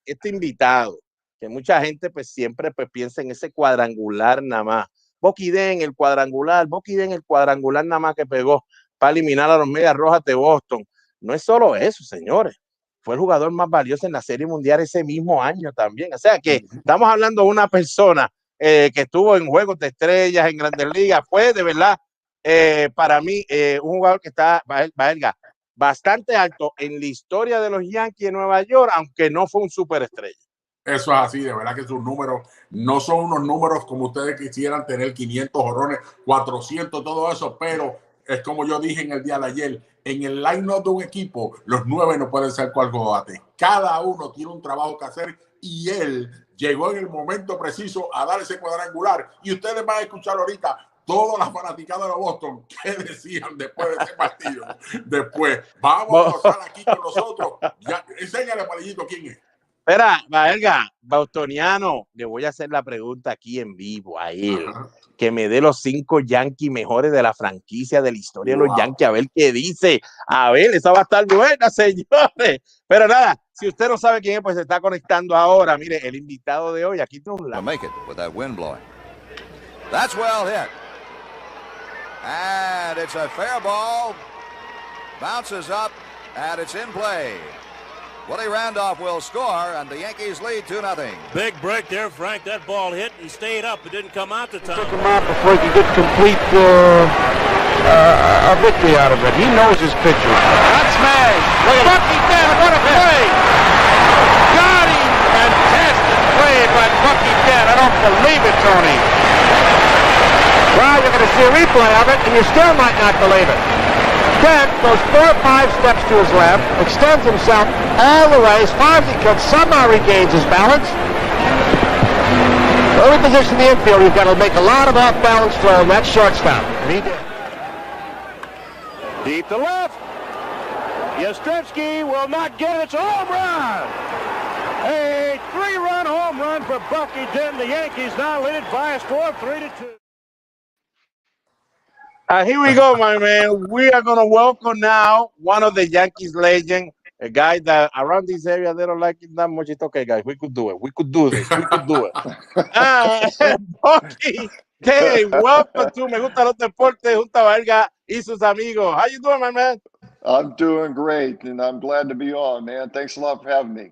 este invitado, que mucha gente pues siempre pues piensa en ese cuadrangular nada más. Bucky Dent, el cuadrangular nada más que pegó para eliminar a los Medias Rojas de Boston. No es solo eso, señores. Fue el jugador más valioso en la Serie Mundial ese mismo año también. O sea que estamos hablando de una persona que estuvo en Juegos de Estrellas, en Grandes Ligas. Fue de verdad, para mí, un jugador que está, Baerga, bastante alto en la historia de los Yankees de Nueva York, aunque no fue un superestrella. Eso es así, de verdad que sus números no son unos números como ustedes quisieran tener 500 jonrones, 400, todo eso, pero es como yo dije en el día de ayer, en el line-up de un equipo, los 9 no pueden ser cualquier. Cada uno tiene un trabajo que hacer y él llegó en el momento preciso a dar ese cuadrangular. Y ustedes van a escuchar ahorita todas las fanaticadas de Boston que decían después de ese partido. Después, vamos a estar aquí con nosotros. Ya, enséñale, Palillito, quién es. Espera, Baerga, Bostoniano, le voy a hacer la pregunta aquí en vivo a él. Ajá. Que me dé los 5 Yankees mejores de la franquicia de la historia de los Yankees, a ver qué dice. A ver, esa va a estar buena, señores. Pero nada, si usted no sabe quién es, pues se está conectando ahora. Mire, el invitado de hoy, aquí tiene un lado. Make it with that wind blowing. That's well hit. And it's a fair ball. Bounces up, and it's in play. Willie Randolph will score, and the Yankees lead 2-0. Big break there, Frank. That ball hit and stayed up. It didn't come out the time. Took him out before he could get complete a victory out of it. He knows his pitcher. That's smash. Look at Bucky Dent. What a play. Got him. Fantastic play by Bucky Dent. I don't believe it, Tony. Well, you're going to see a replay of it, and you still might not believe it. Dent goes 4 or 5 steps to his left, extends himself all the way, as far as he can, somehow regains his balance. Early position in the infield, you've got to make a lot of off-balance throw, and that's shortstop. And he did. Deep to left. Yastrzemski will not get it. It's a home run. A 3-run home run for Bucky Dent. The Yankees now lead it by a score of 3-2. Here we go, my man. We are going to welcome now one of the Yankees legend, a guy that around this area, they don't like it that much. It's okay, guys. We could do it. We could do this. We could do it. Bucky, hey, welcome to Me Gustan los Deportes, junto a Baerga y sus amigos. How you doing, my man? I'm doing great, and I'm glad to be on, man. Thanks a lot for having me.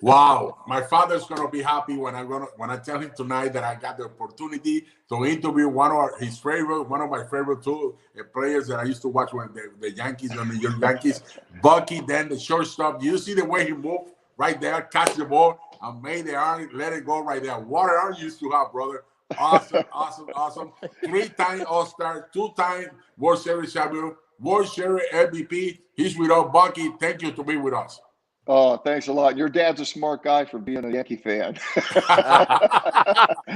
Wow, my father's gonna be happy when I tell him tonight that I got the opportunity to interview one of my favorite two players that I used to watch when the Yankees, the New York Yankees, Bucky Dent, the shortstop. You see the way he moved right there, catch the ball, and made the arm, let it go right there. What an arm you used to have, brother. Awesome, awesome, awesome. 3-time All-Star, 2-time World Series champion, World Series MVP. He's with us, Bucky. Thank you to be with us. Oh, thanks a lot. Your dad's a smart guy for being a Yankee fan.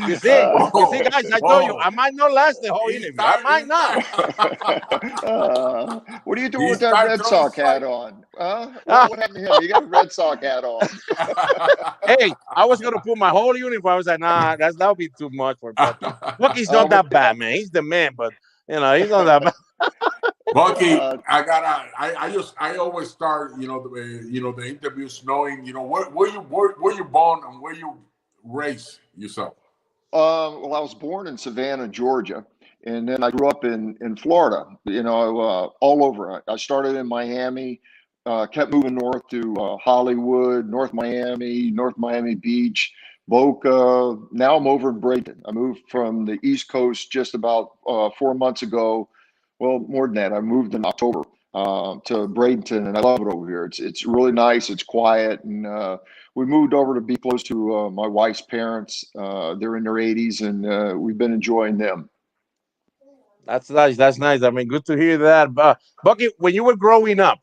You see, guys, I told you, I might not last the whole interview. I might not. What are you doing with that Red Sox hat on? What happened to him? You got a Red Sox hat on. Hey, I was going to put my whole uniform. I was like, nah, that would be too much for Bucky. Bucky's not that bad, man. He's the man, but, you know, he's not that bad. Bucky, I always start, the interviews knowing, where you born and where you raised yourself. Well, I was born in Savannah, Georgia, and then I grew up in Florida. All over. I started in Miami, kept moving north to Hollywood, North Miami Beach, Boca. Now I'm over in Bradenton. I moved from the East Coast just about 4 months ago. Well, more than that, I moved in October to Bradenton, and I love it over here. It's really nice. It's quiet, and we moved over to be close to my wife's parents. They're in their 80s, and we've been enjoying them. That's nice. That's nice. I mean, good to hear that. Bucky, when you were growing up,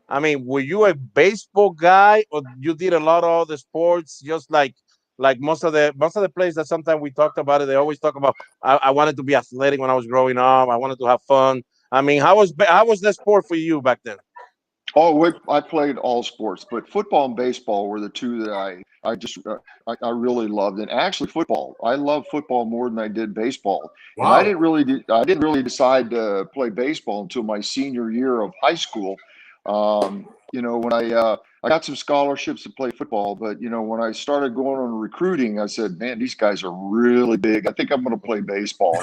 I mean, were you a baseball guy, or you did a lot of other sports, just like most of the players that sometimes we talked about it, they always talk about, I wanted to be athletic when I was growing up. I wanted to have fun. I mean, how was the sport for you back then? Oh, I played all sports, but football and baseball were the two that I really loved. And actually football, I love football more than I did baseball. Wow. And I didn't really decide to play baseball until my senior year of high school. When I got some scholarships to play football, but when I started going on recruiting, I said, man, these guys are really big. I think I'm going to play baseball,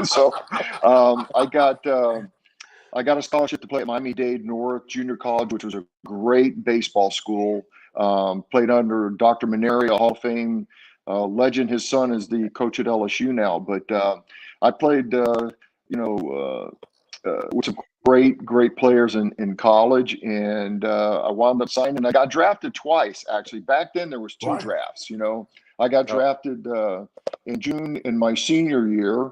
So I got a scholarship to play at Miami-Dade North Junior College, which was a great baseball school. Played under Dr. Maneri, a Hall of Fame legend. His son is the coach at LSU now. But I played, with some great players in college, and I wound up signing. I got drafted twice, actually. Back then, there was two drafts. I got drafted in June in my senior year.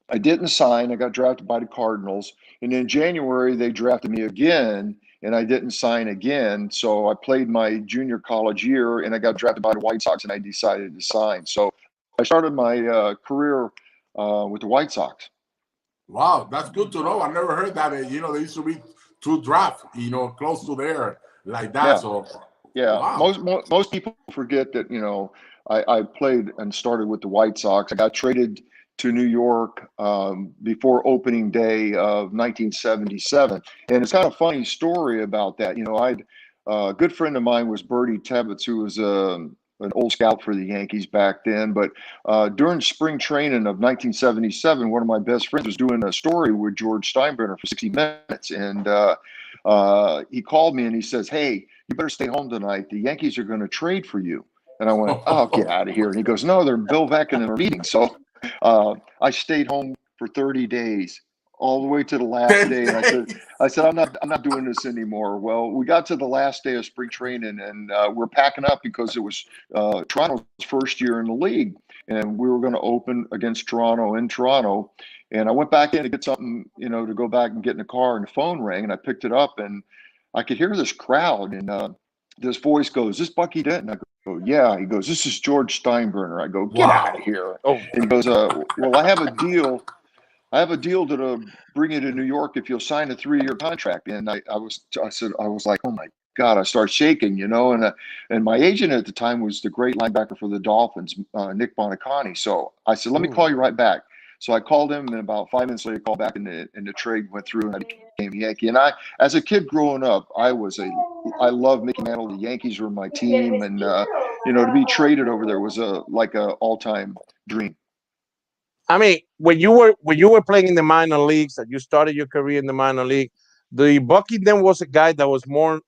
I didn't sign. I got drafted by the Cardinals. And in January, they drafted me again, and I didn't sign again. So I played my junior college year, and I got drafted by the White Sox, and I decided to sign. So I started my career with the White Sox. Wow, that's good to know. I never heard that. There used to be two drafts, close to there like that. Yeah. So yeah, wow. most people forget that. I played and started with the White Sox. I got traded to New York before opening day of 1977, and it's kind of a funny story about that. A good friend of mine was Bertie Tebbets, who was an old scout for the Yankees back then. But during spring training of 1977, one of my best friends was doing a story with George Steinbrenner for 60 Minutes. And he called me and he says, hey, you better stay home tonight. The Yankees are going to trade for you. And I went, oh, get out of here. And he goes, no, they're Bill Veck in a meeting. So I stayed home for 30 days. All the way to the last day, and I said, I'm not doing this anymore. Well, we got to the last day of spring training, and we're packing up because it was Toronto's first year in the league, and we were going to open against Toronto in Toronto. And I went back in to get something, to go back and get in the car, and the phone rang, and I picked it up, and I could hear this crowd, and this voice goes, "Is this Bucky Dent?" And I go, "Yeah." He goes, "This is George Steinbrenner." I go, "Get out of here!" Oh. And he goes, "Well, I have a deal." To bring you to New York if you'll sign a 3-year contract. And I was like, oh my God, I start shaking, and my agent at the time was the great linebacker for the Dolphins, Nick Bonicani. So I said, let me call you right back. So I called him, and about 5 minutes later, I called back, and the trade went through, and I became a Yankee. And as a kid growing up, I loved Mickey Mantle. The Yankees were my team, and to be traded over there was like a all-time dream. I mean, when you were playing in the minor leagues, and you started your career in the minor league, the Bucky then was a guy that was more,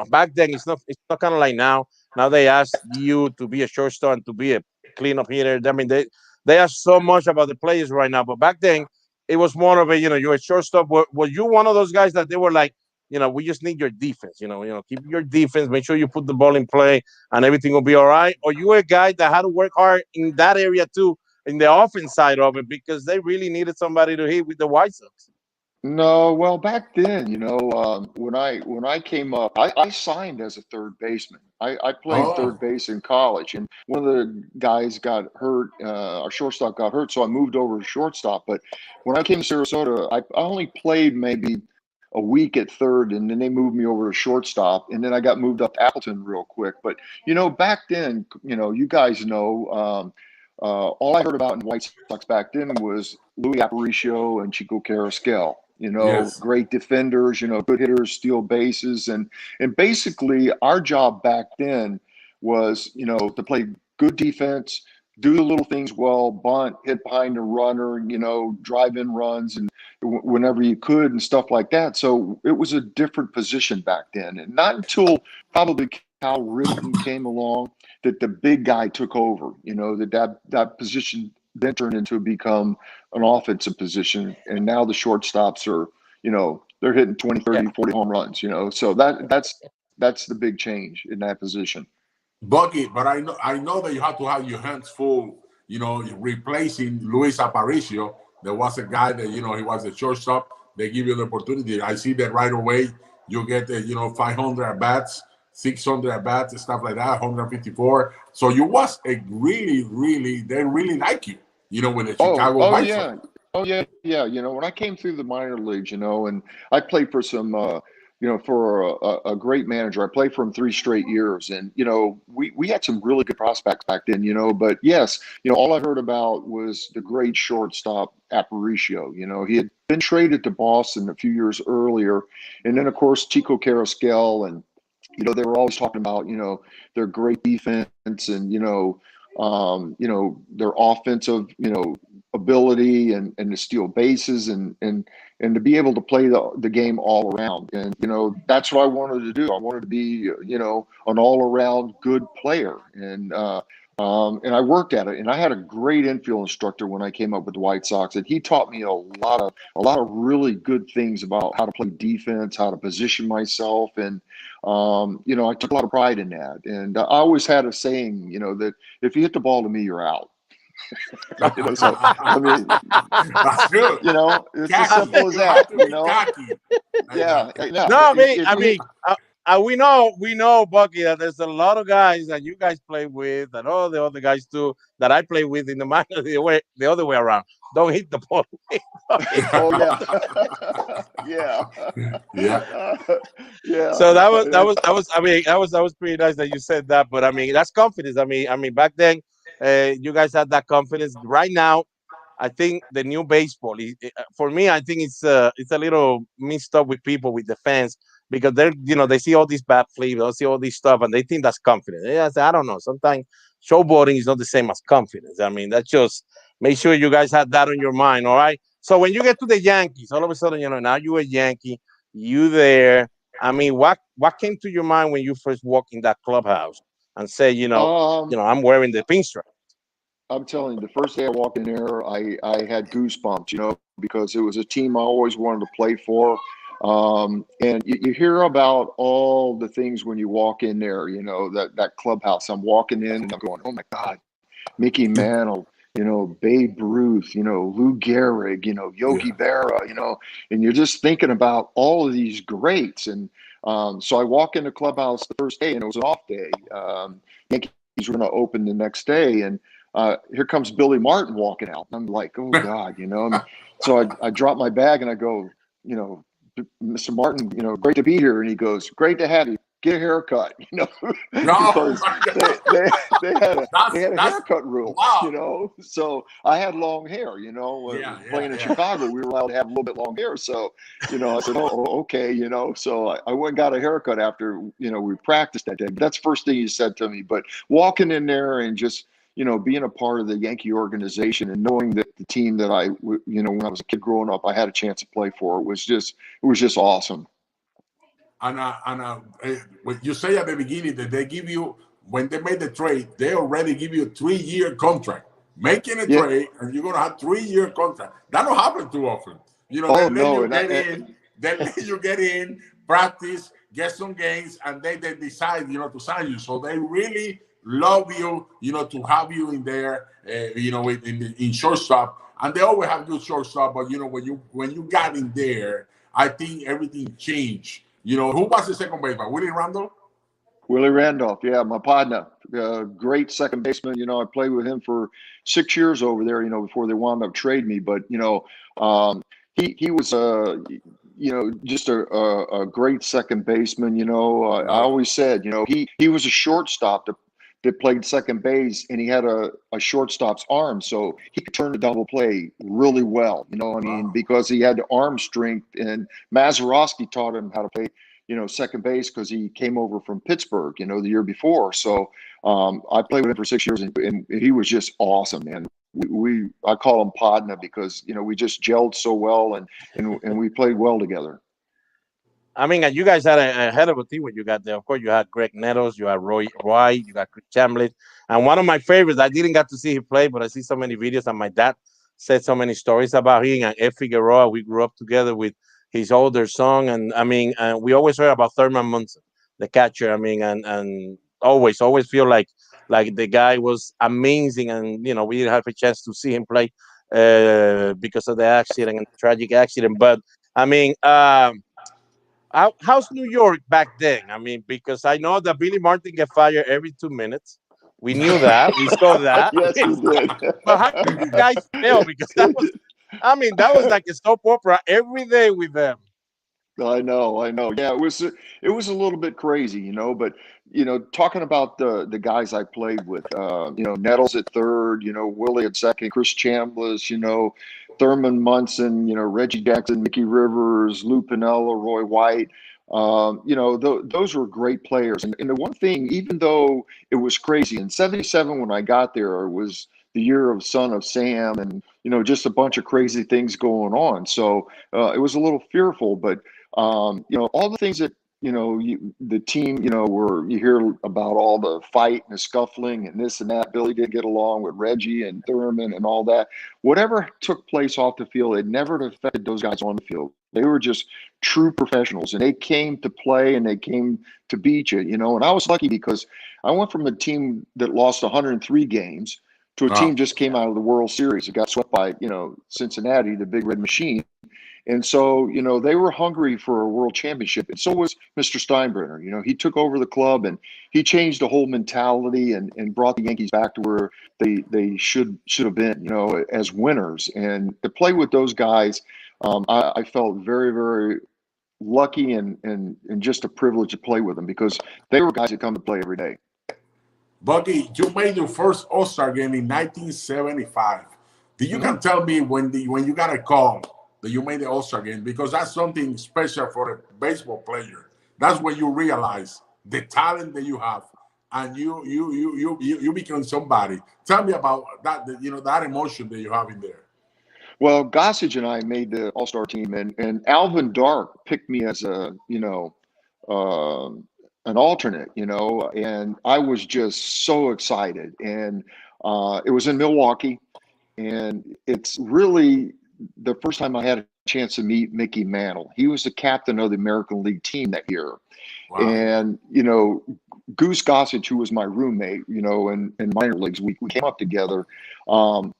back then it's not kind of like now. Now they ask you to be a shortstop and to be a cleanup hitter. I mean, they ask so much about the players right now, but back then it was more of a, you're a shortstop. Were you one of those guys that they were like, we just need your defense, keep your defense, make sure you put the ball in play and everything will be all right? Or you were a guy that had to work hard in that area too, in the offense side of it, because they really needed somebody to hit with the White Sox? No, well, back then, when I came up, I signed as a third baseman. I played third base in college, and one of the guys got hurt. Our shortstop got hurt, so I moved over to shortstop. But when I came to Sarasota, I only played maybe a week at third, and then they moved me over to shortstop, and then I got moved up to Appleton real quick. But back then, you guys know. All I heard about in White Sox back then was Louis Aparicio and Chico Carrasquel. Yes. Great defenders, good hitters, steal bases. And basically our job back then was, to play good defense, do the little things well, bunt, hit behind the runner, drive in runs and whenever you could and stuff like that. So it was a different position back then. And not until probably Cal Ripken came along that the big guy took over, that position then turned into become an offensive position. And now the shortstops are, they're hitting 20, 30, 40 home runs, so that's the big change in that position. Bucky, but I know that you have to have your hands full, replacing Luis Aparicio. There was a guy that, he was a shortstop. They give you the opportunity. I see that right away. You get, 500 at-bats, 600 at-bats, stuff like that, 154. So you was a really, they really like you, with the Chicago White Sox. Oh, yeah. When I came through the minor leagues, and I played for some, for a great manager. I played for him 3 straight years. And, we had some really good prospects back then, but yes, all I heard about was the great shortstop Aparicio. He had been traded to Boston a few years earlier. And then, of course, Chico Carrasquel and You know, they were always talking about, you know, their great defense and, you know, their offensive, you know, ability and to steal bases and to be able to play the game all around. And, you know, that's what I wanted to do. I wanted to be, you know, an all around good player. And I worked at it. And I had a great infield instructor when I came up with the White Sox, and he taught me a lot of really good things about how to play defense, how to position myself. And, you know, I took a lot of pride in that. And I always had a saying, you know, that if you hit the ball to me, you're out. You know, so I mean, that's good. You know, it's Khaki. as simple as that. You know, Yeah. yeah. We know, Bucky, that there's a lot of guys that you guys play with, and all the other guys too that I play with in the minor the other way around. Don't hit the ball. Oh yeah, yeah. So that was. I mean, that was pretty nice that you said that. But I mean, that's confidence. I mean, back then, you guys had that confidence. Right now, I think the new baseball, for me, I think it's a little mixed up with people, with the fans, because they're, you know, they see all these bad flips, they see all this stuff, and they think that's confidence. Yeah, I don't know. Sometimes showboating is not the same as confidence. I mean, that's just make sure you guys have that on your mind. All right. So when you get to the Yankees, all of a sudden, you know, now you're a Yankee, you there. I mean, what came to your mind when you first walked in that clubhouse and say, you know, I'm wearing the pinstripe? I'm telling you, the first day I walked in there, I had goosebumps, you know, because it was a team I always wanted to play for. And you hear about all the things when you walk in there, you know, that clubhouse. I'm walking in and I'm going, oh my God, Mickey Mantle, you know, Babe Ruth, you know, Lou Gehrig, you know, Yogi Berra, you know, and you're just thinking about all of these greats. And so I walk in the clubhouse the first day, and it was an off day. Yankees were going to open the next day, and here comes Billy Martin walking out. I'm like, oh God, you know. So I drop my bag and I go, you know, Mr. Martin, you know, great to be here. And he goes, great to have you. Get a haircut, you know, because they had a haircut rule, you know. So I had long hair, you know. Playing in Chicago, we were allowed to have a little bit long hair. So, you know, I said, oh, okay, you know. So I went and got a haircut after, you know, we practiced that day. But that's the first thing he said to me. But walking in there and just, you know, being a part of the Yankee organization and knowing that the team that you know, when I was a kid growing up, I had a chance to play for, it was just awesome. And what you say at the beginning that they give you, when they made the trade, they already give you a 3-year contract. Making a trade, and you're going to have 3-year contract. That don't happen too often. You know, they let you get in, practice, get some games, and they decide, you know, to sign you. So they really love you, you know, to have you in there, you know, in shortstop. And they always have good shortstop, but, you know, when you got in there, I think everything changed. You know, who was the second baseman? Willie Randolph? Willie Randolph, yeah, my partner. Great second baseman. You know, I played with him for 6 years over there, you know, before they wound up trading me. But, you know, he was, you know, just a great second baseman. You know, I always said, you know, he was a shortstop that played second base, and he had a shortstop's arm, so he could turn the double play really well. You know, I mean, because he had the arm strength, and Mazeroski taught him how to play, you know, second base because he came over from Pittsburgh, you know, the year before. So I played with him for 6 years, and he was just awesome, man. I call him Podna because, you know, we just gelled so well, and we played well together. I mean, you guys had a hell of a team when you got there. Of course, you had Greg Nettles, you had Roy White, you got Chris Chambliss, and one of my favorites. I didn't get to see him play, but I see so many videos, and my dad said so many stories about him and Ed Figueroa. We grew up together with his older son, and I mean, we always heard about Thurman Munson, the catcher. I mean, and always feel like the guy was amazing, and you know, we didn't have a chance to see him play because of the accident and the tragic accident. But I mean. How's New York back then? I mean, because I know that Billy Martin get fired every 2 minutes. We knew that. We saw that. Yes, we did. But how did you guys feel? Because that was like a soap opera every day with them. I know. Yeah, it was a little bit crazy, you know, but, you know, talking about the guys I played with, you know, Nettles at third, you know, Willie at second, Chris Chambliss, you know, Thurman Munson, you know, Reggie Jackson, Mickey Rivers, Lou Piniella, Roy White. Those were great players. And the one thing, even though it was crazy, in '77 when I got there, it was the year of Son of Sam and, just a bunch of crazy things going on. So it was a little fearful, but, all the things that, the team, where you hear about all the fight and the scuffling and this and that. Billy didn't get along with Reggie and Thurman and all that. Whatever took place off the field, it never affected those guys on the field. They were just true professionals, and they came to play and they came to beat you, And I was lucky because I went from a team that lost 103 games to a team just came out of the World Series. It got swept by, Cincinnati, the Big Red Machine. And so, they were hungry for a world championship. And so was Mr. Steinbrenner. He took over the club and he changed the whole mentality and brought the Yankees back to where they should have been, as winners. And to play with those guys, I felt very, very lucky and just a privilege to play with them because they were guys that come to play every day. Bucky, you made your first All-Star game in 1975. You can tell me when you got a call that you made the All-Star game, because that's something special for a baseball player. That's when you realize the talent that you have, and you become somebody. Tell me about that. That emotion that you have in there. Well, Gossage and I made the All-Star team, and Alvin Dark picked me as a an alternate, and I was just so excited. And it was in Milwaukee, and it's really the first time I had a chance to meet Mickey Mantle. He was the captain of the American League team that year. Wow. And, Goose Gossage, who was my roommate, in minor leagues, we came up together. We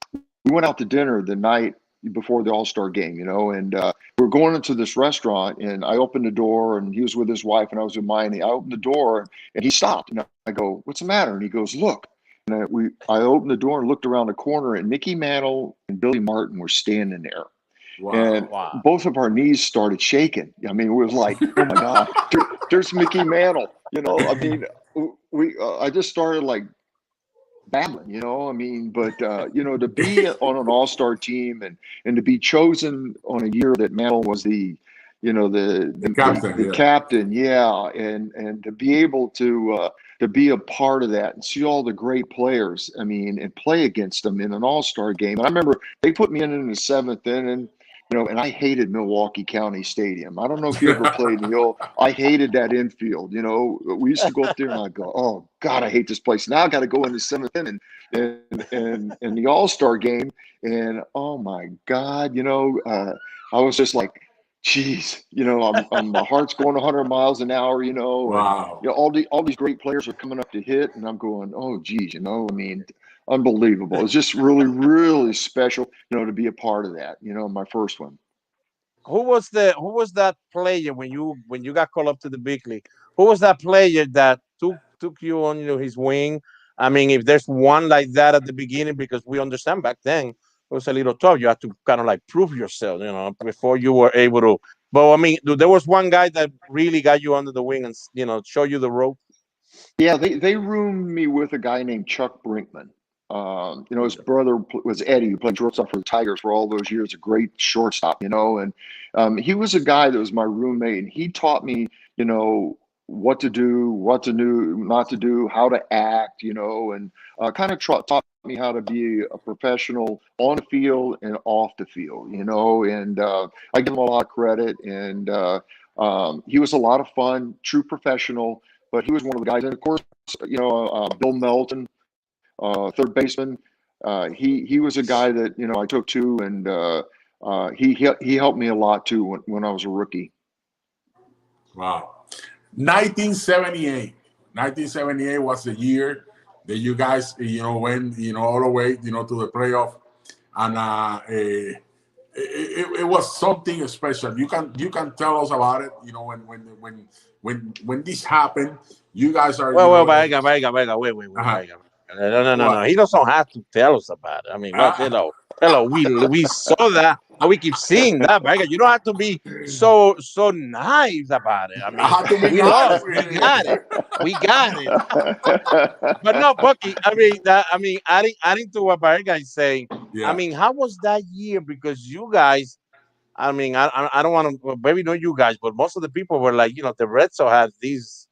went out to dinner the night before the All-Star game, and we're going into this restaurant, and I opened the door, and he was with his wife, and I was with mine. And I opened the door, and he stopped, and I go, "What's the matter?" And he goes, "Look." And I opened the door and looked around the corner, and Mickey Mantle and Billy Martin were standing there. Wow. And both of our knees started shaking. I mean, it was like, oh my God, there's Mickey Mantle. I mean, I just started like babbling, but to be on an all-star team and to be chosen on a year that Mantle was the captain, yeah, and to be able to be a part of that and see all the great players, and play against them in an all-star game. And I remember they put me in the seventh inning, and I hated Milwaukee County Stadium. I don't know if you ever played in the old. I hated that infield. We used to go up there and I'd go, "Oh God, I hate this place." Now I got to go in the seventh inning and the all-star game, and oh my God, I was just like, geez, my heart's going 100 miles an hour, Wow. And, all these great players are coming up to hit, and I'm going, oh, geez, unbelievable. It's just really, really special, to be a part of that, my first one. Who was that player when you got called up to the big league? Who was that player that took you on his wing? If there's one like that at the beginning, because we understand back then it was a little tough. You had to kind of like prove yourself, before you were able to. But there was one guy that really got you under the wing and show you the rope. Yeah, they roomed me with a guy named Chuck Brinkman. His brother was Eddie, who played shortstop for the Tigers for all those years, a great shortstop, and he was a guy that was my roommate, and he taught me, what to do, what to do, not to do, how to act, and kind of taught me how to be a professional on the field and off the field, and I give him a lot of credit. And he was a lot of fun, true professional, but he was one of the guys. And of course, Bill Melton, third baseman, he was a guy that I took to, and he helped me a lot too when I was a rookie. Wow. 1978 was the year that you guys went all the way to the playoff, and it was something special. You can tell us about it. When this happened, you guys are wait. No. He doesn't have to tell us about it. Hello, we saw that and we keep seeing that. You don't have to be so nice about it. We lost. We got it. But no, Bucky. Adding to what Baerga is saying. Yeah. How was that year? Because you guys, I mean, I don't want to, maybe not you guys, but most of the people were like, the Red Sox had these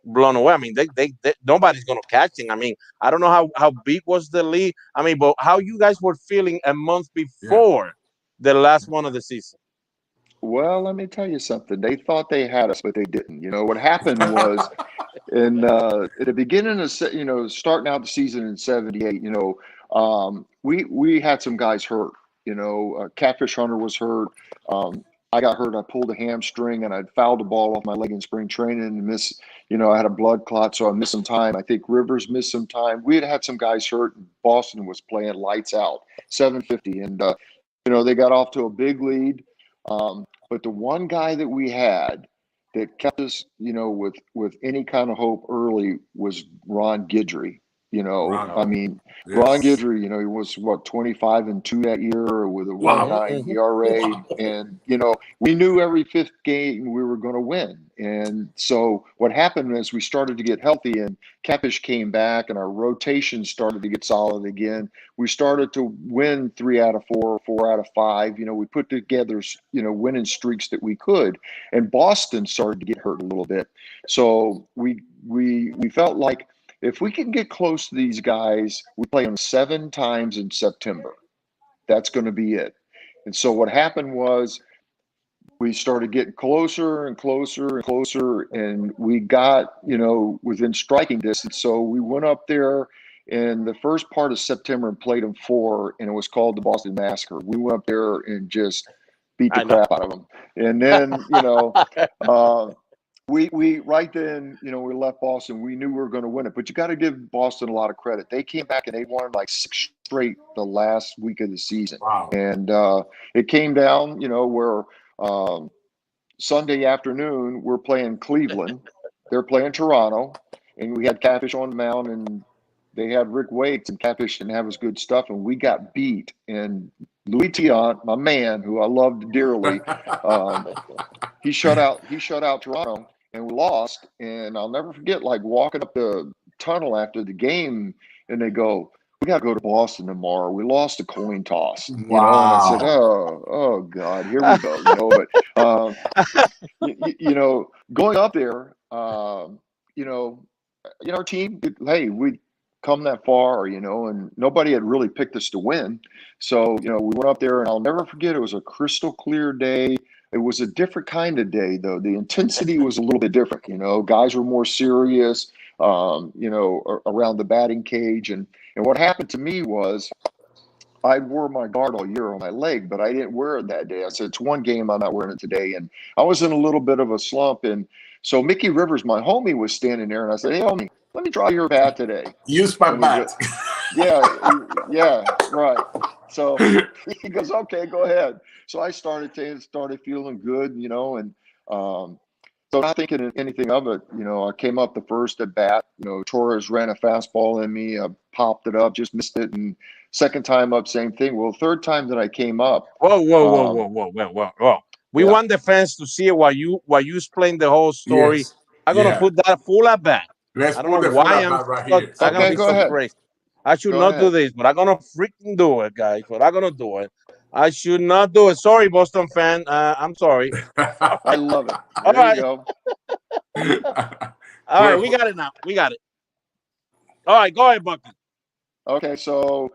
blown away. I mean, they nobody's gonna catch him. I mean, I don't know how big was the lead. I mean, but how you guys were feeling a month before the last one of the season? Well, let me tell you something. They thought they had us, but they didn't. What happened was, at the beginning of starting out the season in '78, we had some guys hurt. Catfish Hunter was hurt. I got hurt. I pulled a hamstring and I'd fouled the ball off my leg in spring training and missed. I had a blood clot, so I missed some time. I think Rivers missed some time. We had some guys hurt. And Boston was playing lights out, 750, and they got off to a big lead. But the one guy that we had that kept us, with any kind of hope early was Ron Guidry. I mean, Yes. Ron Guidry, he was 25-2 that year with a 1.9 ERA, and we knew every fifth game we were going to win. And so what happened is we started to get healthy, and Catfish came back, and our rotation started to get solid again. We started to win 3 out of 4, 4 out of 5. We put together winning streaks that we could, and Boston started to get hurt a little bit. So we felt like, if we can get close to these guys, we play them 7 times in September. That's going to be it. And so what happened was we started getting closer and closer and closer, and we got, within striking distance. So we went up there in the first part of September and played them 4, and it was called the Boston Massacre. We went up there and just beat the crap out of them. And then, We right then, we left Boston. We knew we were going to win it, but you got to give Boston a lot of credit. They came back and they won like 6 straight the last week of the season. Wow. And it came down, where Sunday afternoon we're playing Cleveland, they're playing Toronto, and we had Catfish on the mound, and they had Rick Waits, and Catfish didn't have his good stuff, and we got beat. And Louis Tiant, my man, who I loved dearly, he shut out Toronto. And we lost, and I'll never forget, like, walking up the tunnel after the game, and they go, "We got to go to Boston tomorrow. We lost a coin toss." Wow. And I said, "Oh God, here we go." But going up there, our team, hey, we come that far, and nobody had really picked us to win. So we went up there, and I'll never forget. It was a crystal clear day. It was a different kind of day, though. The intensity was a little bit different. Guys were more serious, around the batting cage. And what happened to me was I wore my guard all year on my leg, but I didn't wear it that day. I said, it's one game, I'm not wearing it today. And I was in a little bit of a slump. And so Mickey Rivers, my homie, was standing there, and I said, "Hey, homie, let me draw your bat today." Use my bat. Yeah, right. So he goes, "Okay, go ahead." So I started feeling good, and so not thinking anything of it. I came up the first at bat. Torres ran a fastball in me. I popped it up, just missed it, and second time up, same thing. Well, third time that I came up. Whoa. We want the fans to see it while you explain the whole story. Yes. I'm gonna put that full at bat. Let's I don't know why I'm right here. I'm gonna be so crazy. I should not do this, but I'm gonna freaking do it, guys. But I'm gonna do it. I should not do it. Sorry, Boston fan. I'm sorry. I love it. All there right. You go. All right, we got it now. We got it. All right, go ahead, Bucky. Okay, so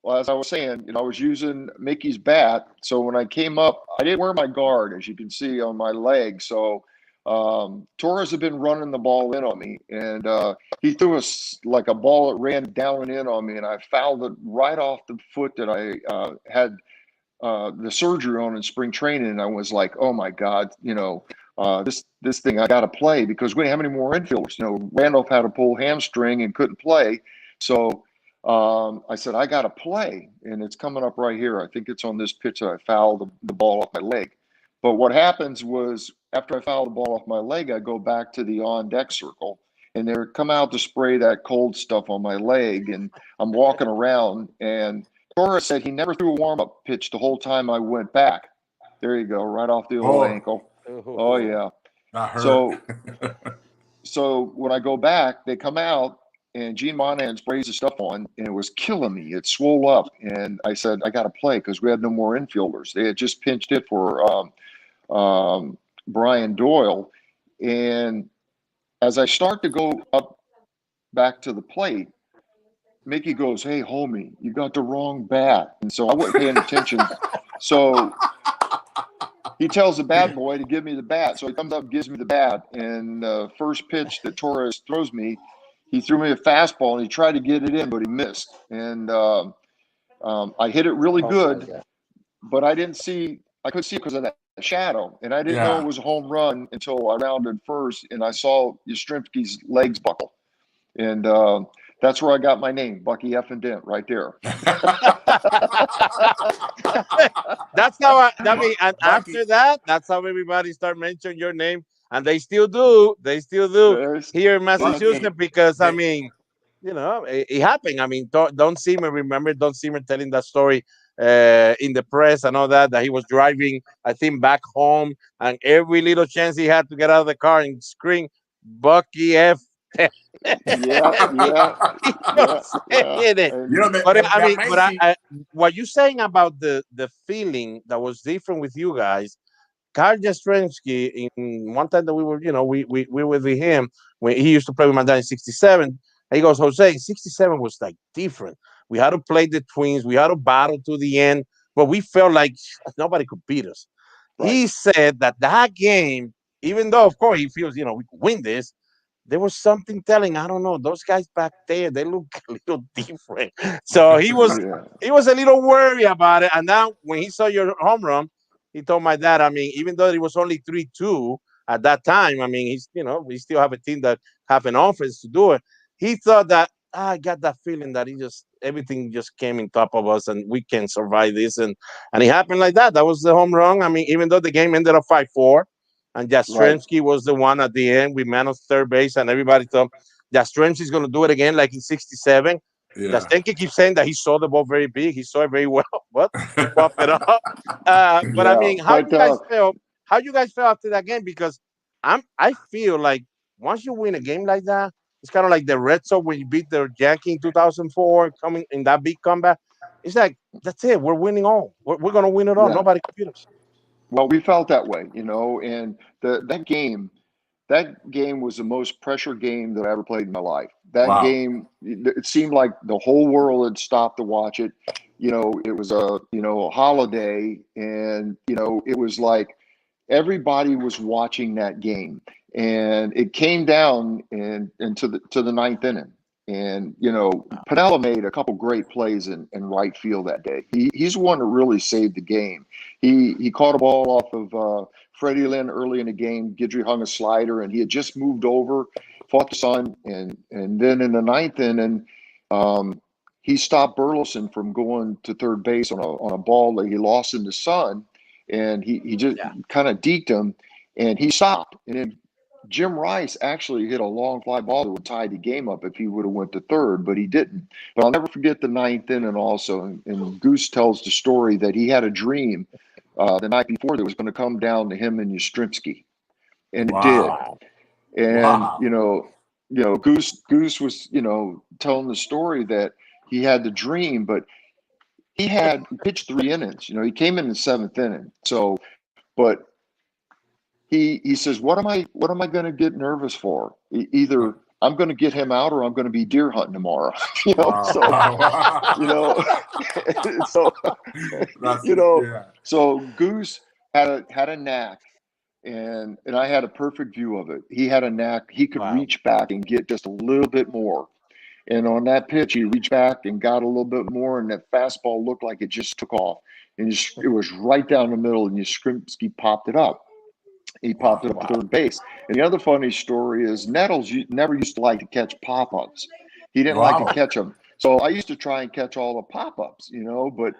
as I was saying, I was using Mickey's bat. So when I came up, I didn't wear my guard, as you can see on my leg. So Torres had been running the ball in on me, and he threw like a ball that ran down and in on me, and I fouled it right off the foot that I had the surgery on in spring training. And I was like, "Oh my God, this thing I got to play," because we didn't have any more infielders. Randolph had a pulled hamstring and couldn't play, so I said, "I got to play," and it's coming up right here. I think it's on this pitch that I fouled the ball off my leg. But what happens was, after I foul the ball off my leg, I go back to the on-deck circle, and they're come out to spray that cold stuff on my leg, and I'm walking around, and Torres said he never threw a warm-up pitch the whole time I went back. There you go, right off the old ankle. Oh, yeah. So when I go back, they come out, and Gene Monahan sprays the stuff on, and it was killing me. It swole up, and I said, I got to play because we had no more infielders. They had just pinched it for Brian Doyle. And as I start to go up back to the plate, Mickey goes, "Hey, homie, you got the wrong bat." And so I wasn't paying attention. So he tells the bat boy to give me the bat. So he comes up and gives me the bat. And the first pitch that Torres throws me, he threw me a fastball, and he tried to get it in, but he missed. And I hit it really good, but I couldn't see because of that shadow. And I didn't know it was a home run until I rounded first, and I saw Yastrzemski's legs buckle. And that's where I got my name, Bucky Dent, right there. That's how and after that, that's how everybody start mentioning your name, and they still do. They still do here in Massachusetts because I mean, you know, it happened. I mean, Don Seaman, remember Don Seaman telling that story in the press and all that he was driving, I think, back home, and every little chance he had to get out of the car and scream, "Bucky F." What you're saying about the feeling that was different with you guys, Carl Jastrzemski, in one time that we were, you know, we were with him when he used to play with my dad in '67. He goes, "Jose, '67 was like different. We had to play the Twins, we had to battle to the end, but we felt like nobody could beat us." Right. He said that game, even though of course he feels, you know, we could win this, there was something telling, I don't know, those guys back there, they look a little different. So he was a little worried about it. And now when he saw your home run, he told my dad, I mean, even though it was only 3-2 at that time, I mean, he's, you know, we still have a team that have an offense to do it. He thought that, I got that feeling that everything just came in top of us and we can survive this. And it happened like that. That was the home run. I mean, even though the game ended up 5-4, and Jastrzemski was the one at the end. We managed third base, and everybody thought Jastrzemski's going to do it again, like in '67. Jastrzemski keeps saying that he saw the ball very big. He saw it very well, but he popped it up. But I mean, how you guys felt? How you guys felt after that game? Because I feel like once you win a game like that, it's kind of like the Red Sox when you beat the Yankees in 2004, coming in that big comeback. It's like, that's it. We're winning all. We're going to win it all. Nobody can beat us. Well, we felt that way, you know, and that game was the most pressure game that I ever played in my life. That game, it seemed like the whole world had stopped to watch it. You know, it was a holiday, and, you know, it was like everybody was watching that game, and it came down to the ninth inning. And, you know, Piniella made a couple great plays in right field that day. He's the one that really saved the game. He caught a ball off of Freddie Lynn early in the game. Guidry hung a slider, and he had just moved over, fought the sun, and then in the ninth inning, he stopped Burleson from going to third base on a ball that he lost in the sun, and he just kind of deked him, and he stopped. And then Jim Rice actually hit a long fly ball that would tie the game up if he would have went to third, but he didn't. But I'll never forget the ninth inning also. And Goose tells the story that he had a dream the night before that was going to come down to him and Yastrzemski, and it did. And you know, Goose was, you know, telling the story that he had the dream, but he pitched 3 innings. You know, he came in the 7th inning. So, but he says, what am I going to get nervous for? Either I'm going to get him out or I'm going to be deer hunting tomorrow. You know, so Goose had a knack, and I had a perfect view of it. He had a knack. He could reach back and get just a little bit more. And on that pitch, he reached back and got a little bit more, and that fastball looked like it just took off. And it was right down the middle, and Yastrzemski popped it up. He popped it up to third base. And the other funny story is Nettles never used to like to catch pop-ups. He didn't like to catch them. So I used to try and catch all the pop-ups, you know, but,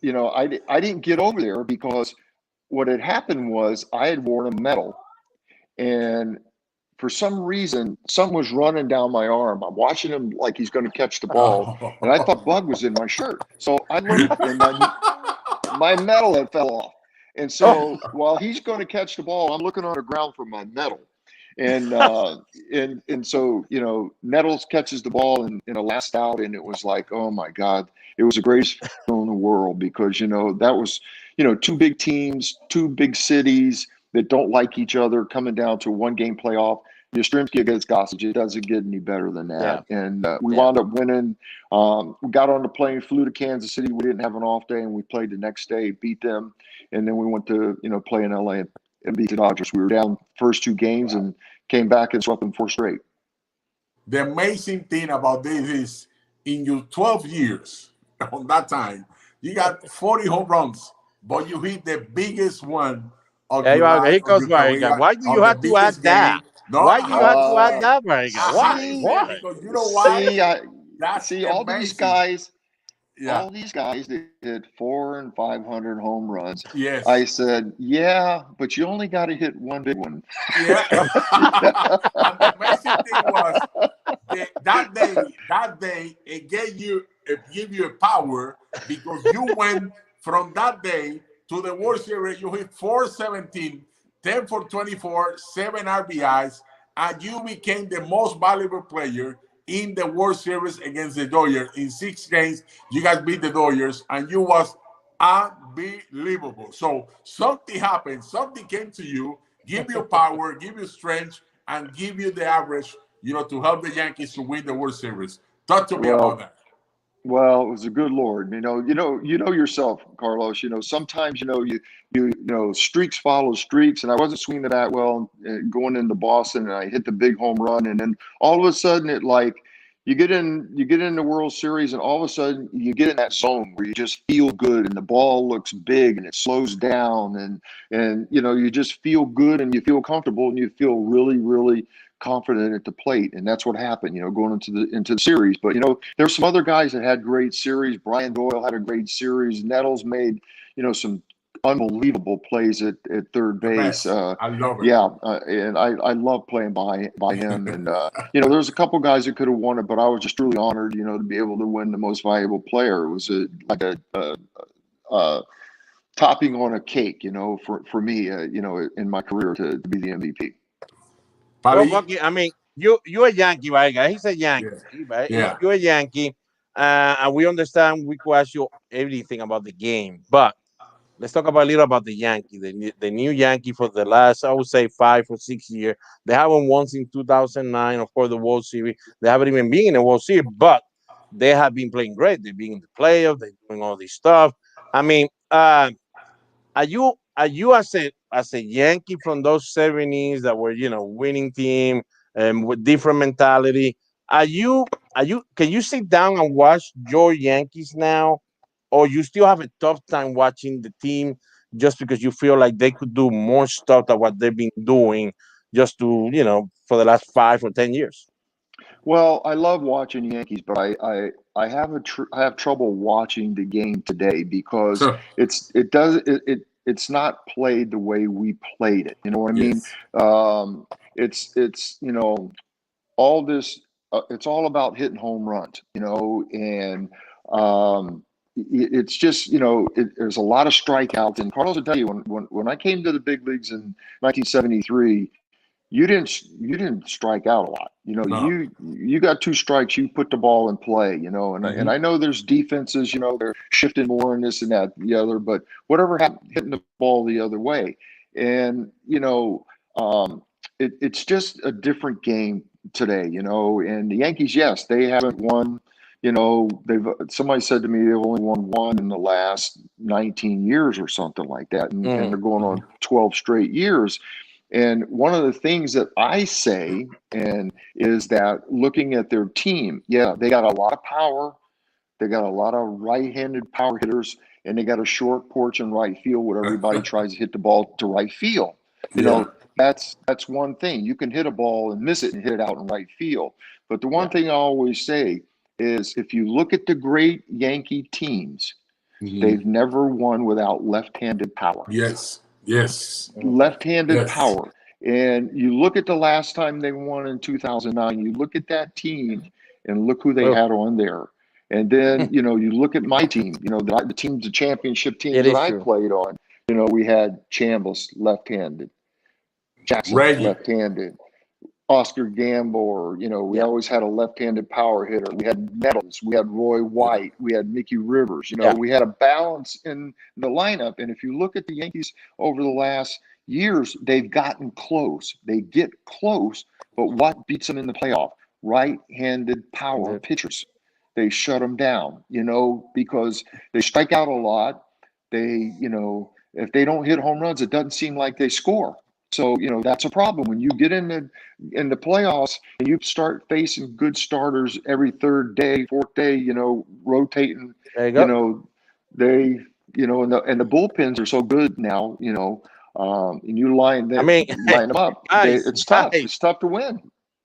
you know, I didn't get over there because what had happened was I had worn a medal, and for some reason, something was running down my arm. I'm watching him like he's going to catch the ball, and I thought Bug was in my shirt. So I looked, and my medal had fell off. And so while he's going to catch the ball, I'm looking on the ground for my medal. and so, you know, Nettles catches the ball in a last out, and it was like, oh my God, it was the greatest feeling in the world, because, you know, that was, you know, two big teams, two big cities that don't like each other coming down to a one-game playoff. Yastrzemski against Gossage, it doesn't get any better than that. Yeah. And we wound up winning. We got on the plane, flew to Kansas City. We didn't have an off day, and we played the next day, beat them, and then we went to, you know, play in LA and beat the Dodgers. We were down first two games and came back and swept them 4 straight. The amazing thing about this is, in your 12 years on that time, you got 40 home runs, but you hit the biggest one of your life. Here goes Baerga. Why do you have to add that? No, Why do you have to add that, Baerga? Why? Because you know why? See, all these guys. Yeah. All these guys that hit 400 and 500 home runs. Yes. I said, yeah, but you only got to hit one big one. Yeah. And the amazing thing was that day it gave you a power, because you went from that day to the World Series. You hit 417, 10 for 24, 7 RBIs, and you became the most valuable player in the World Series against the Dodgers. In 6 games, you guys beat the Dodgers, and you was unbelievable. So something happened. Something came to you, give you power, give you strength, and give you the average, you know, to help the Yankees to win the World Series. Talk to me about that. Well, it was a good Lord. You know yourself, Carlos. You know, sometimes, you know, streaks follow streaks, and I wasn't swinging the bat well going into Boston, and I hit the big home run, and then all of a sudden, it like you get in the World Series, and all of a sudden you get in that zone where you just feel good, and the ball looks big, and it slows down, and you know, you just feel good, and you feel comfortable, and you feel really, really confident at the plate. And that's what happened, you know, going into the series. But, you know, there's some other guys that had great series. Brian Doyle had a great series. Nettles made, you know, some unbelievable plays at third base. I love it. Yeah, and I love playing by him. And you know, there's a couple guys that could have won it, but I was just truly honored, you know, to be able to win the most valuable player. It was like a topping on a cake, you know, for me, you know, in my career to be the MVP. Well, Bucky, I mean, you're a Yankee, right, guy? He's a Yankee, right? Yeah. You're a Yankee, and we understand. We could ask you everything about the game, but let's talk about a little about the Yankee, the new Yankee for the last, I would say, 5 or 6 years. They haven't won since 2009, of course, the World Series. They haven't even been in the World Series, but they have been playing great. They've been in the playoffs. They're doing all this stuff. I mean, are you as a Yankee from those 70s that were, you know, winning team and with different mentality? Can you sit down and watch your Yankees now, or you still have a tough time watching the team just because you feel like they could do more stuff than what they've been doing just to, you know, for the last 5 or 10 years? Well, I love watching Yankees, but I have trouble watching the game today because it's not played the way we played it. You know what I mean? It's you know, all this. It's all about hitting home runs. You know, and it's just, you know, there's a lot of strikeouts. And Carlos will tell you, when I came to the big leagues in 1973. You didn't strike out a lot. You know, you got 2 strikes, you put the ball in play, you know, and I know there's defenses, you know, they're shifting more in this and that, the other, but whatever happened, hitting the ball the other way. And, you know, it's just a different game today, you know, and the Yankees, yes, they haven't won, you know, somebody said to me, they've only won 1 in the last 19 years or something like that. And they're going on 12 straight years. And one of the things that I say is that looking at their team, yeah, they got a lot of power. They got a lot of right-handed power hitters, and they got a short porch in right field where everybody tries to hit the ball to right field. You know, that's one thing. You can hit a ball and miss it and hit it out in right field. But the one thing I always say is if you look at the great Yankee teams, they've never won without left-handed power. Yes. Left-handed power. And you look at the last time they won in 2009, you look at that team and look who they had on there. And then, you know, you look at my team, you know, the teams, the championship teams that I played on. You know, we had Chambliss left-handed, Jackson left-handed, Oscar Gamble, or, we always had a left-handed power hitter. We had Nettles, we had Roy White, we had Mickey Rivers. We had a balance in the lineup. And if you look at the Yankees over the last years, they've gotten close. They get close, but what beats them in the playoff? Right-handed power pitchers. They shut them down, because they strike out a lot. They, if they don't hit home runs, it doesn't seem like they score. So, that's a problem. When you get in the playoffs and you start facing good starters every third day, fourth day, rotating, There you go. and the bullpens are so good now, and you line them up. Guys, It's tough. It's tough to win.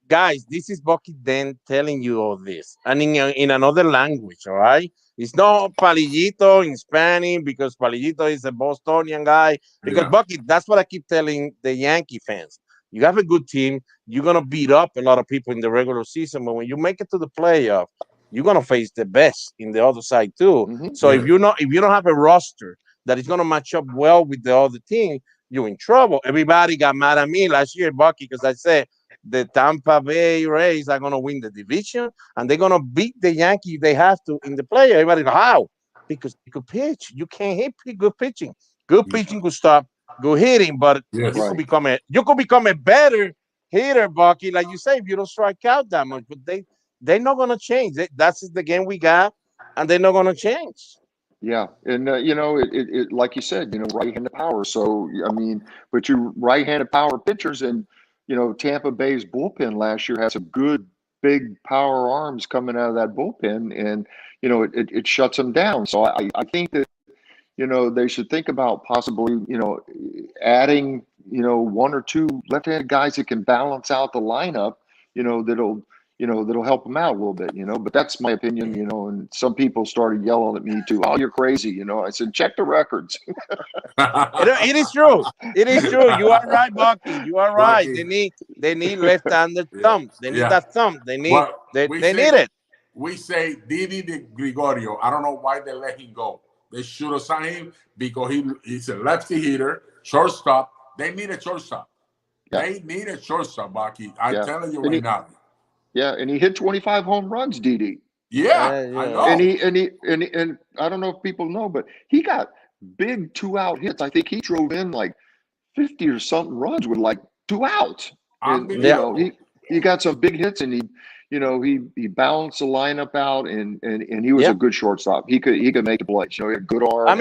Guys, this is Bucky Dent telling you all this, and in another language, all right? It's not Palillito in Spanish, because Palillito is a Bostonian guy. Because Bucky, that's what I keep telling the Yankee fans. You have a good team. You're going to beat up a lot of people in the regular season, but when you make it to the playoff, you're going to face the best in the other side too. Mm-hmm. So if you don't have a roster that is going to match up well with the other team, you're in trouble. Everybody got mad at me last year, Bucky, because I said the Tampa Bay Rays are going to win the division and they're going to beat the Yankees if they have to in the play. Everybody go, how? Because you could pitch. You can't hit good pitching. Good pitching could stop good hitting, but you could become a better hitter, Bucky, like you say, if you don't strike out that much. But they're not going to change. That's the game we got, and they're not going to change. Yeah, and it like you said, right-handed power. So but you right-handed power pitchers, and Tampa Bay's bullpen last year had some good big power arms coming out of that bullpen, and it shuts them down. So I think that they should think about possibly adding one or two left-handed guys that can balance out the lineup, that'll help them out a little bit, but that's my opinion, and some people started yelling at me too. Oh, you're crazy. I said, check the records. It is true. It is true. You are right, Bucky. You are right. They need left-handed thumb. They need that thumb. They need it. We say Didi de Gregorio. I don't know why they let him go. They should have signed him because he's a lefty hitter, shortstop. They need a shortstop. Yeah. They need a shortstop, Bucky. I'm telling you right now. Yeah, and he hit 25 home runs, Didi. Yeah, I know. And I don't know if people know, but he got big 2-out hits. I think he drove in like 50 or something runs with like 2 outs. And, he got some big hits, and he balanced the lineup out, and he was a good shortstop. He could make the play. He had good arm.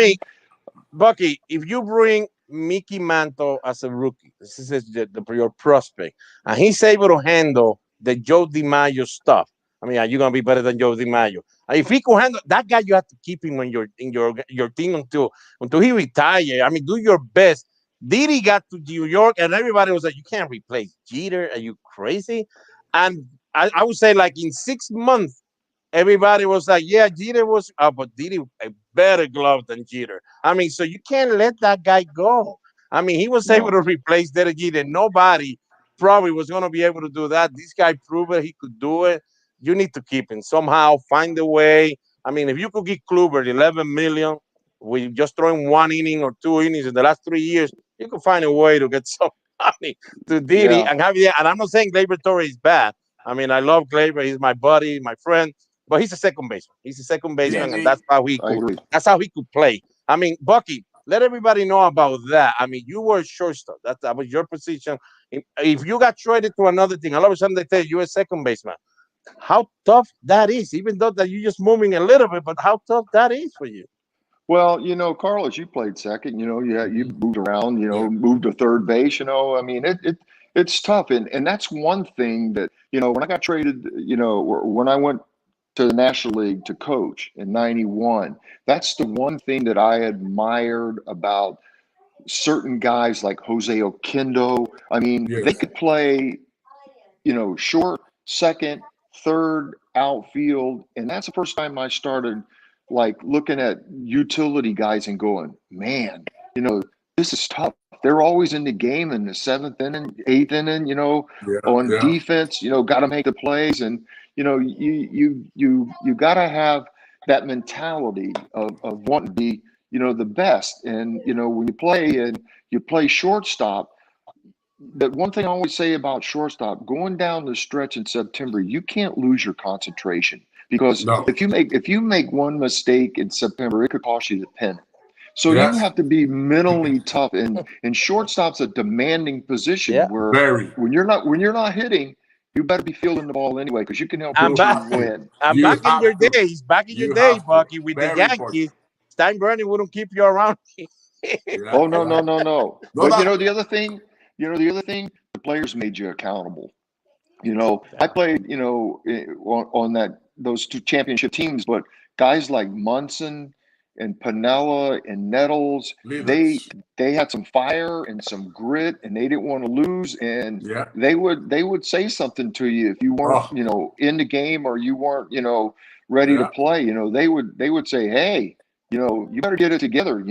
Bucky, if you bring Mickey Mantle as a rookie, this is your prospect, and he's able to handle the Joe DiMaggio stuff. Are you gonna be better than Joe DiMaggio? If he can handle that guy, you have to keep him in your team until he retires. Do your best. Didi got to New York, and everybody was like, "You can't replace Jeter. Are you crazy?" And I would say, like in 6 months, everybody was like, "Yeah, Jeter was," but Didi a better glove than Jeter. So you can't let that guy go. He was able to replace Derek Jeter. Nobody probably was going to be able to do that. This guy proved it. He could do it. You need to keep him somehow. Find a way. If you could give Kluber $11 million, we just throwing 1 inning or 2 innings in the last 3 years, you could find a way to get some money to Didi and have it. And I'm not saying Gleyber Torres is bad. I love Gleyber. He's my buddy, my friend, but he's a second baseman. He's a second baseman, and that's how he could play. Bucky, let everybody know about that. You were a shortstop. That was your position. If you got traded to another thing, all of a sudden they tell you you're a second baseman. How tough that is, even though that you're just moving a little bit, but how tough that is for you. Well, Carlos, you played second. You moved around. Moved to third base. It's tough, and that's one thing that when I got traded. When I went to the National League to coach in '91, that's the one thing that I admired about certain guys like Jose Oquendo. They could play, short, second, third, outfield, and that's the first time I started like looking at utility guys and going, man, this is tough. They're always in the game in the 7th inning, 8th inning, on defense, got to make the plays. And, you got to have that mentality of wanting to be, the best. And, when you play shortstop, the one thing I always say about shortstop, going down the stretch in September, you can't lose your concentration, because No. if you make one mistake in September, it could cost you the pennant. So you Yes. have to be mentally tough, and shortstop's a demanding position where Very. when you're not hitting, you better be fielding the ball anyway, because you can help And your back, team win. and You back in have your to. days, You have to. Bucky, with the Very important. Yankees, Steinbrenner wouldn't keep you around. Yeah, Oh no, yeah. no. No, But that, the other thing, the players made you accountable. I played, on those two championship teams, but guys like Munson and Piniella and Nettles, leaders. they had some fire and some grit, and they didn't want to lose, and Yeah. they would say something to you if you weren't, Oh. in the game, or you weren't, ready to Yeah. play. They would say, hey, you better get it together, and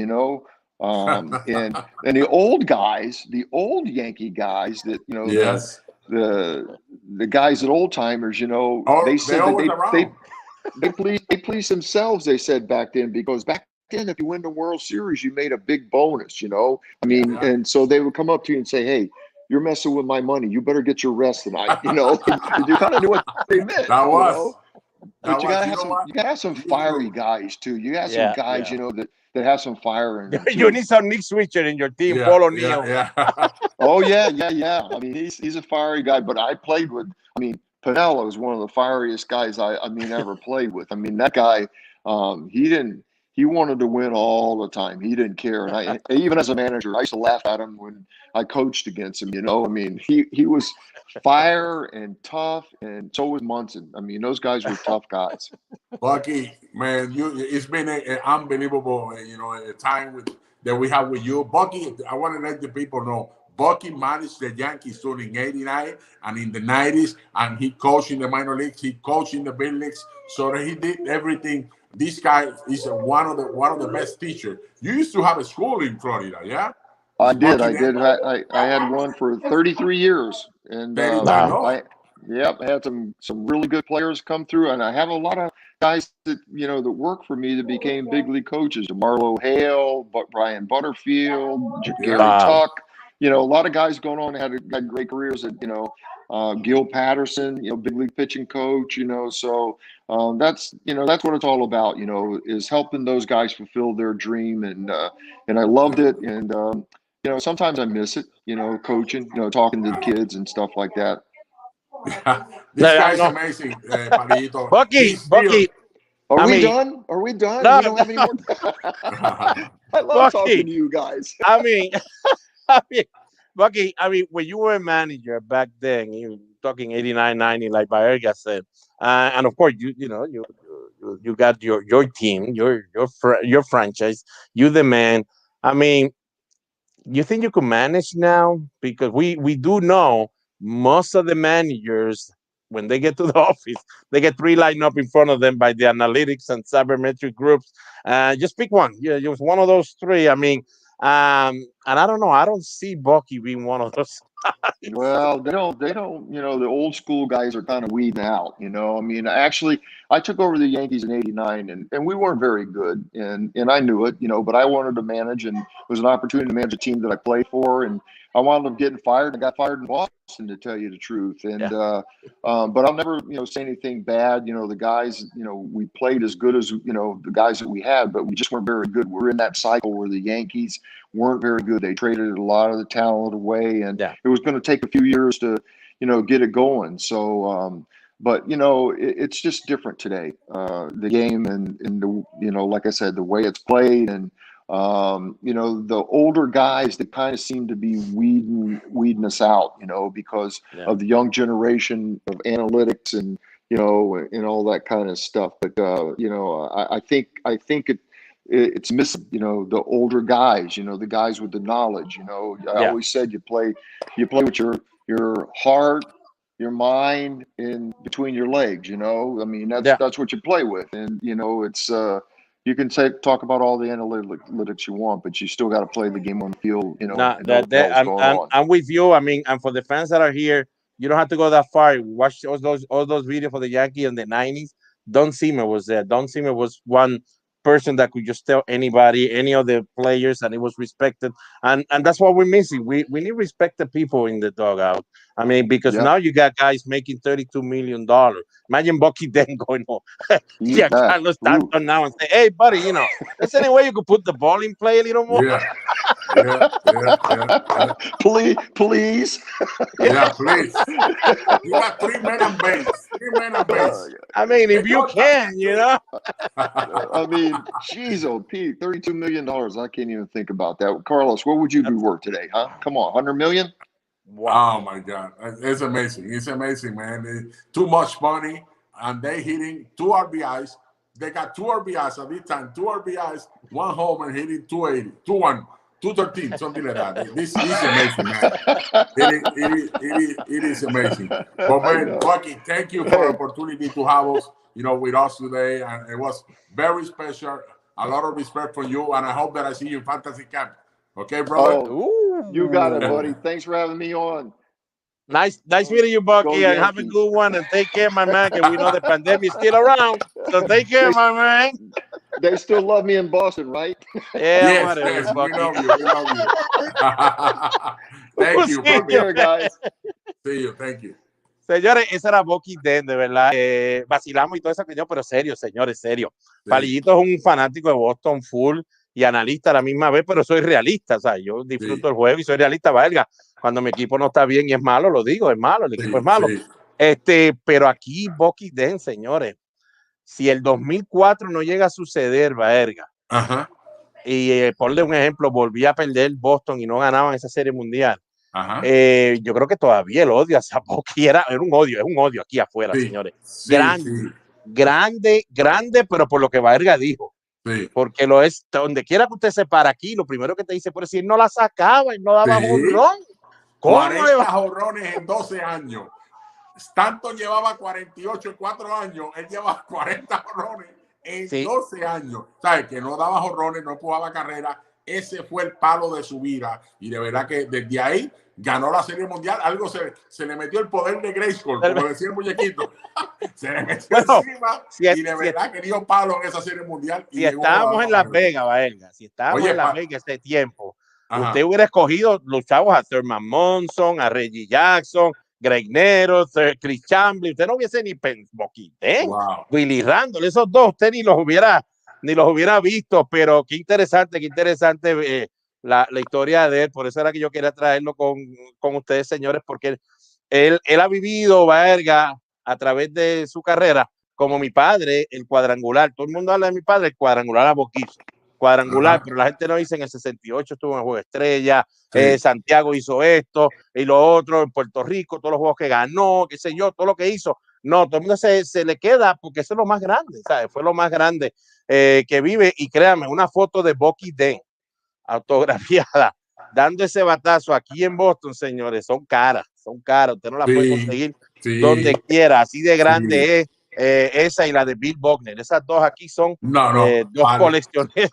the old guys, the old Yankee guys that, Yes. the guys that old timers, Oh, they they said that always around. they please themselves, they said back then, because back then, if you win the World Series, you made a big bonus, I mean, Yeah. and so they would come up to you and say, hey, you're messing with my money, you better get your rest tonight, and you kind of knew what they meant. That was. But you gotta You have know what? you gotta have some You fiery do. guys too. You got some guys, that have some fire in them You too. need some Nick Switcher in your team, Yeah. Paul Yeah. O'Neill. Yeah. Oh yeah. I mean, he's a fiery guy. But I played with. I mean, Piniella was one of the fieriest guys I ever played with. I mean, that guy, he didn't. He wanted to win all the time. He didn't care. And I, even as a manager, I used to laugh at him when I coached against him. I mean, he was fire and tough, and so was Munson. I mean, those guys were tough guys. Bucky, man, it's been an unbelievable, a time that we have with you. Bucky, I want to let the people know, Bucky managed the Yankees during '89 and in the '90s, and he coached in the minor leagues, he coached in the big leagues, so that he did everything. This guy is one of the best teachers. You used to have a school in Florida, yeah? I did. Bucky Dent? I had one for 33 years, and 33, no? I had some really good players come through, and I have a lot of guys that that work for me that became big league coaches. Marlo Hale, Brian Butterfield, Gary Tuck. A lot of guys going on had great careers. At Gil Patterson, big league pitching coach. So that's what it's all about. Is helping those guys fulfill their dream, and I loved it, and sometimes I miss it, coaching, talking to the kids and stuff like that. This guy's amazing, Palito. Bucky. Are we done? Are we done? No, we don't have any more. I love talking to you guys. Bucky, when you were a manager back then, you were talking 89, 90, like Baerga said, and of course, you got your team, your franchise, you the man. I mean, you think you could manage now? Because we do know most of the managers, when they get to the office, they get three lined up in front of them by the analytics and sabermetric groups. Just pick one. Yeah, just one of those three. I mean, and I don't know. I don't see Bucky being one of those. Well, they don't, the old school guys are kind of weeding out, I mean, actually, I took over the Yankees in '89, and we weren't very good, and I knew it, but I wanted to manage, and it was an opportunity to manage a team that I played for, and I wound up getting fired. I got fired in Boston, to tell you the truth, and but I'll never, say anything bad. The guys, we played as good as the guys that we had, but we just weren't very good. We're in that cycle where the Yankees weren't very good. They traded a lot of the talent away, and it was going to take a few years to, get it going. So, but it's just different today. The game and the, like I said, the way it's played, and the older guys that kind of seem to be weeding us out, because of the young generation of analytics and and all that kind of stuff. But I think it's missing, the older guys, the guys with the knowledge. I always said you play with your heart, your mind, and between your legs. I mean, that's what you play with, and it's you can talk about all the analytics you want, but you still got to play the game on the field. I'm with you. I mean, and for the fans that are here, you don't have to go that far. Watch all those videos for the Yankees in the '90s. Don Zimmer was there. Don Zimmer was one person that could just tell anybody, any of the players, and it was respected. And that's what we're missing. We need respected people in the dugout. I mean, because now you got guys making $32 million. Imagine Bucky Dent going home. Yeah, Carlos Stanton now and say, hey, buddy, you know, there's any way you could put the ball in play a little more? Yeah. Please. Yeah, please. You got 3 men on base. 3 men on base. I mean, if you can, you know. I mean, geez, oh, Pete, $32 million. I can't even think about that. Carlos, what would you be worth today, huh? Come on, 100 million? Wow. Oh, my God. It's amazing. It's amazing, man. It's too much money, and they hitting 2 RBIs. They got 2 RBIs at this time, 2 RBIs, 1 home, and hitting 280, 2-1. 213, something like that. This is amazing, man. It is amazing. But man, Bucky, thank you for the opportunity to have us, you know, with us today. And it was very special. A lot of respect for you, and I hope that I see you in Fantasy Camp. Okay, brother? Oh, you got it, buddy. Thanks for having me on. Nice meeting you, Bucky, and have a good one, and take care, my man, because we know the pandemic is still around. So take care, my man. They still love me in Boston, right? Yeah, whatever, Bucky. We love you. Thank you, Take care, guys. See you, thank you. Señores, ese era Bucky Dent, de verdad. Vacilamos y todo eso, pero serio, señores, serio. Sí. Palillito es un fanático de Boston full y analista a la misma vez, pero soy realista, o sea, yo disfruto el juego y soy realista, Baerga. Cuando mi equipo no está bien y es malo, lo digo, es malo, el equipo es malo. Pero aquí Bucky Dent, señores, si el 2004 no llega a suceder, Baerga, y ponle un ejemplo, volví a perder Boston y no ganaban esa serie mundial, yo creo que todavía el odio hacia Bucky era un odio aquí afuera, señores. Grande, pero por lo que Baerga dijo. Porque lo es, donde quiera que usted se para aquí, lo primero que te dice, pero si él no la sacaba, él no daba jonrón. 40 jonrones en 12 años. Stanton llevaba 48 en 4 años, él llevaba 40 jonrones en 12 años. ¿Sabes? Que no daba jonrones, no empujaba carrera. Ese fue el palo de su vida. Y de verdad que desde ahí ganó la Serie Mundial. Algo se le metió el poder de Grayskull, como decía el muñequito. Se le metió encima y de verdad que dio palo en esa Serie Mundial. Si estábamos en Las Vegas, Baerga, si estábamos en Las Vegas ese tiempo, usted hubiera escogido los chavos a Thurman Monson, a Reggie Jackson, Greg Nero, Chris Chambliss. Usted no hubiese ni Bucky Dent, Willie Randall, esos dos, usted ni los hubiera visto, pero qué interesante la historia de él. Por eso era que yo quería traerlo con ustedes, señores, porque él ha vivido, Baerga, a través de su carrera, como mi padre, el cuadrangular. Todo el mundo habla de mi padre, el cuadrangular a Boquizo. Cuadrangular, pero la gente no dice en el 68 estuvo en el Juego de Estrella, Santiago hizo esto y lo otro, en Puerto Rico, todos los juegos que ganó, qué sé yo, todo lo que hizo. No, todo el mundo se le queda porque eso es lo más grande, ¿sabes? Fue lo más grande que vive. Y créanme, una foto de Bucky Dent autografiada, dando ese batazo aquí en Boston, señores, son caras. Usted no la puede conseguir donde quiera, así de grande es esa y la de Bill Buckner. Esas dos aquí son dos colecciones